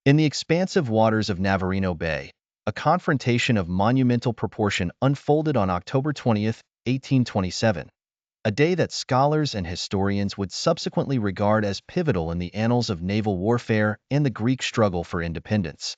In the expansive waters of Navarino Bay, a confrontation of monumental proportion unfolded on October 20th, 1827, a day that scholars and historians would subsequently regard as pivotal in the annals of naval warfare and the Greek struggle for independence.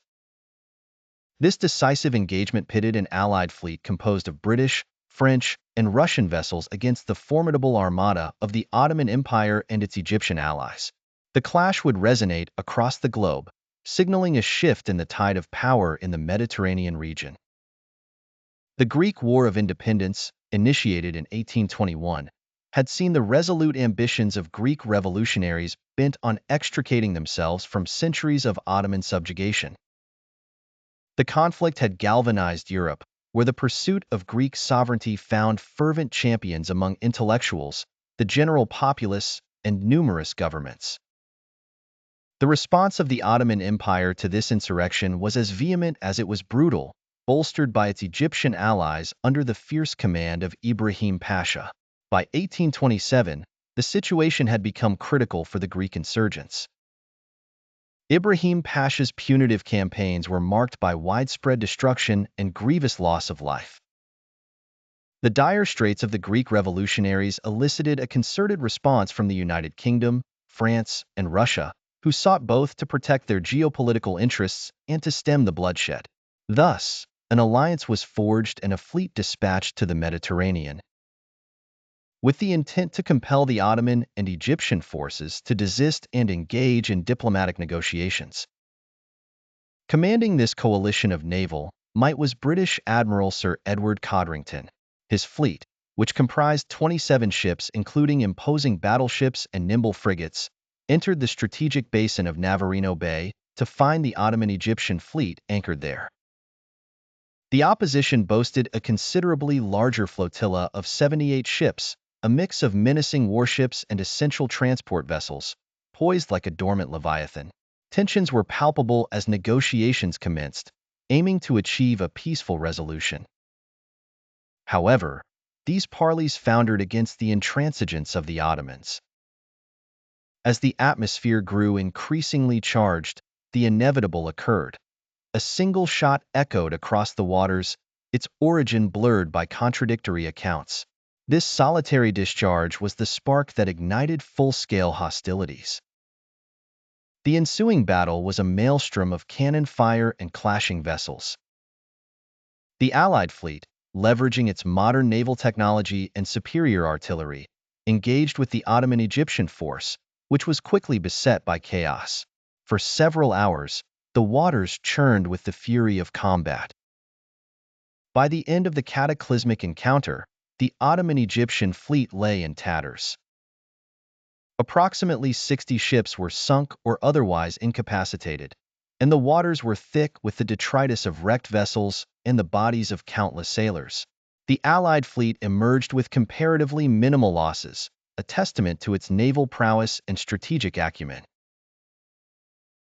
This decisive engagement pitted an Allied fleet composed of British, French, and Russian vessels against the formidable armada of the Ottoman Empire and its Egyptian allies. The clash would resonate across the globe, signaling a shift in the tide of power in the Mediterranean region. The Greek War of Independence, initiated in 1821, had seen the resolute ambitions of Greek revolutionaries bent on extricating themselves from centuries of Ottoman subjugation. The conflict had galvanized Europe, where the pursuit of Greek sovereignty found fervent champions among intellectuals, the general populace, and numerous governments. The response of the Ottoman Empire to this insurrection was as vehement as it was brutal, bolstered by its Egyptian allies under the fierce command of Ibrahim Pasha. By 1827, the situation had become critical for the Greek insurgents. Ibrahim Pasha's punitive campaigns were marked by widespread destruction and grievous loss of life. The dire straits of the Greek revolutionaries elicited a concerted response from the United Kingdom, France, and Russia, who sought both to protect their geopolitical interests and to stem the bloodshed. Thus, an alliance was forged and a fleet dispatched to the Mediterranean, with the intent to compel the Ottoman and Egyptian forces to desist and engage in diplomatic negotiations. Commanding this coalition of naval might was British Admiral Sir Edward Codrington. His fleet, which comprised 27 ships including imposing battleships and nimble frigates, entered the strategic basin of Navarino Bay to find the Ottoman-Egyptian fleet anchored there. The opposition boasted a considerably larger flotilla of 78 ships, a mix of menacing warships and essential transport vessels, poised like a dormant leviathan. Tensions were palpable as negotiations commenced, aiming to achieve a peaceful resolution. However, these parleys foundered against the intransigence of the Ottomans. As the atmosphere grew increasingly charged, the inevitable occurred. A single shot echoed across the waters, its origin blurred by contradictory accounts. This solitary discharge was the spark that ignited full-scale hostilities. The ensuing battle was a maelstrom of cannon fire and clashing vessels. The Allied fleet, leveraging its modern naval technology and superior artillery, engaged with the Ottoman-Egyptian force, which was quickly beset by chaos. For several hours, the waters churned with the fury of combat. By the end of the cataclysmic encounter, the Ottoman-Egyptian fleet lay in tatters. Approximately 60 ships were sunk or otherwise incapacitated, and the waters were thick with the detritus of wrecked vessels and the bodies of countless sailors. The Allied fleet emerged with comparatively minimal losses, a testament to its naval prowess and strategic acumen.